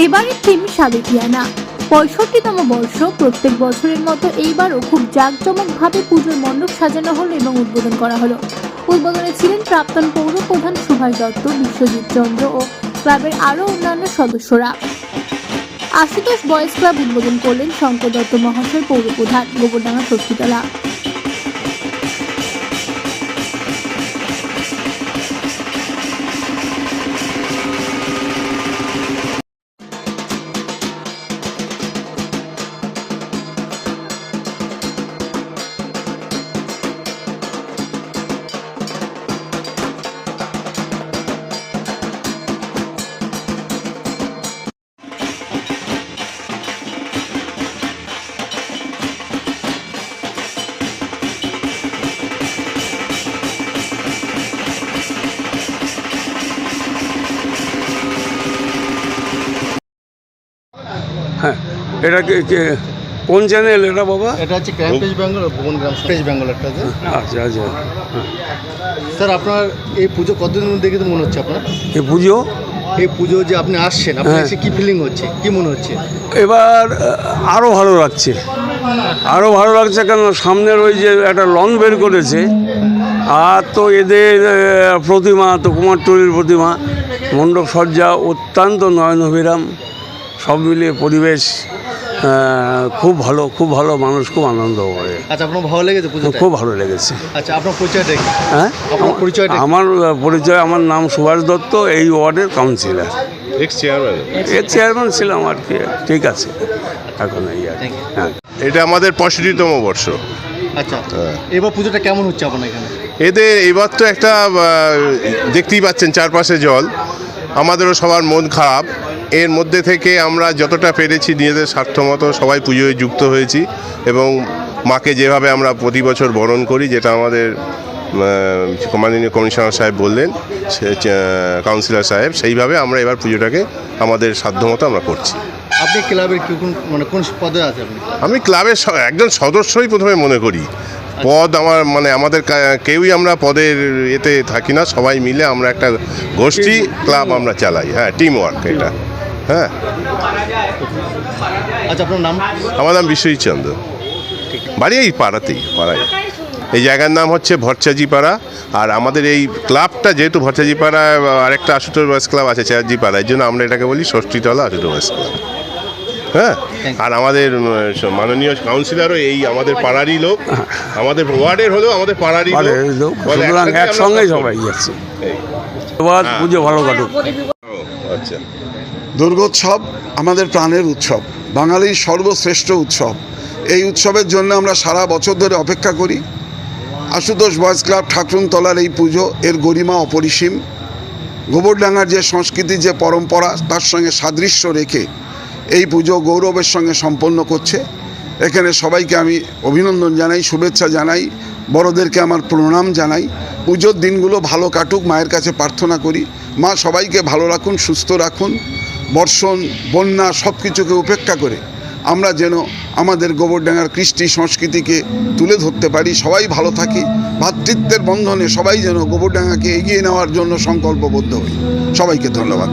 এবারের থিম সাবেকিয়ানা। 65তম বর্ষ। প্রত্যেক বছরের মতো এইবারও খুব জাঁকজমকভাবে পুজোর মণ্ডপ সাজানো হলো এবং উদ্বোধন করা হলো। উদ্বোধনে ছিলেন প্রাক্তন পৌর প্রধান সুভাষ দত্ত, বিশ্বজিৎ চন্দ্র ও ক্লাবের আরও অন্যান্য সদস্যরা। আশুতোষ বয়েজ ক্লাব উদ্বোধন করলেন শঙ্কর দত্ত মহাশয়, পৌর প্রধান, গোবরডাঙ্গা ষষ্ঠীতলা। হ্যাঁ, এটা কোন চ্যানেল এটা বাবা? এটা হচ্ছে ক্রাইম পেজ বেঙ্গল, ভুবন গ্রাম পেজ বেঙ্গল একটা। আচ্ছা আচ্ছা। হ্যাঁ, স্যার আপনার এই পুজো কতদিন দেখে তো মনে হচ্ছে আপনার এই পুজো যে আপনি আসছেন, আপনার হ্যাঁ। এসে কি ফিলিং হচ্ছে, কি মনে হচ্ছে? এবার আরও ভালো লাগছে, কেন সামনের ওই যে একটা লন বের করেছে, আর তো এদের প্রতিমা তো কুমারটুলির প্রতিমা, মণ্ডপ সজ্জা অত্যন্ত নয়নভিরাম, সব মিলিয়ে পরিবেশ খুব ভালো, মানুষ খুব আনন্দ করে। আচ্ছা, আপনার ভালো লেগেছে পুজো? খুব ভালো লেগেছে। আচ্ছা, আপনার পরিচয়টা কি? হ্যাঁ, আপনার পরিচয়টা? আমার নাম সুভাষ দত্ত, এই ওয়ার্ডের কাউন্সিলর, এক্স চেয়ারম্যান ছিলাম আর কি। ঠিক আছে, এখন এই আর কি। হ্যাঁ, এটা আমাদের 65তম বর্ষ। আচ্ছা, এবার পুজোটা কেমন হচ্ছে আপনার এখানে? এবার তো একটা দেখতেই পাচ্ছেন চারপাশে জল, আমাদেরও সবার মন খারাপ। এর মধ্যে থেকে আমরা যতটা পেরেছি নিজেদের স্বার্থমতো সবাই পুজোয় যুক্ত হয়েছি, এবং মাকে যেভাবে আমরা প্রতি বছর বরণ করি, যেটা আমাদের মাননীয় কমিশনার সাহেব বললেন, কাউন্সিলর সাহেব, সেইভাবে আমরা এবার পুজোটাকে আমাদের সাধ্যমতো আমরা করছি। আপনি ক্লাবের কোন পদে আছেন? আমি ক্লাবের একজন সদস্যই প্রথমে মনে করি। পদ আমাদের কেউই আমরা পদের এতে থাকি না, সবাই মিলে আমরা একটা গোষ্ঠী ক্লাব আমরা চালাই। হ্যাঁ, টিম ওয়ার্ক এটা। হ্যাঁ। আচ্ছা, আপনার নাম? আমার নাম বিশ্বজিৎ চন্দ্র, বাড়ি এই পাড়ায়। এই জায়গার নাম হচ্ছে ভরচাজি পাড়া। আর আমাদের এই ক্লাবটা যেহেতু ভরচাজি পাড়া, আরেকটা আশুতোষ বয়েজ ক্লাব আছে চেয়ারজি পাড়া, এই জন্য আমরা এটাকে বলি ষষ্ঠীতলা আশুতোষ বয়েজ ক্লাব। হ্যাঁ, আর আমাদের মাননীয় কাউন্সিলরও এই আমাদের পাড়ারই লোক, আমাদের ওয়ার্ডের হলেও আমাদের পাড়ারই লোক, একসঙ্গে সবাই যাচ্ছে। পুজো ভালো কাটুক। আচ্ছা, দুর্গোৎসব আমাদের প্রাণের উৎসব, বাঙালির সর্বশ্রেষ্ঠ উৎসব। এই উৎসবের জন্য আমরা সারা বছর ধরে অপেক্ষা করি। আশুতোষ বয়েজ ক্লাব ঠাকুরতলার এই পুজো, এর গরিমা অপরিসীম। গোবরডাঙ্গার যে সংস্কৃতি, যে পরম্পরা, তার সঙ্গে সাদৃশ্য রেখে এই পুজো গৌরবের সঙ্গে সম্পন্ন করছে। এখানে সবাইকে আমি অভিনন্দন জানাই, শুভেচ্ছা জানাই, বড়দেরকে আমার প্রণাম জানাই। পুজোর দিনগুলো ভালো কাটুক, মায়ের কাছে প্রার্থনা করি মা সবাইকে ভালো রাখুন, সুস্থ রাখুন। বর্ষণ, বন্যা সব কিছুকে উপেক্ষা করে আমরা যেন আমাদের গোবরডাঙ্গার কৃষ্টি সংস্কৃতিকে তুলে ধরতে পারি, সবাই ভালো থাকি, ভ্রাতৃত্বের বন্ধনে সবাই যেন গোবরডাঙ্গাকে এগিয়ে নেওয়ার জন্য সংকল্পবদ্ধ হই। সবাইকে ধন্যবাদ।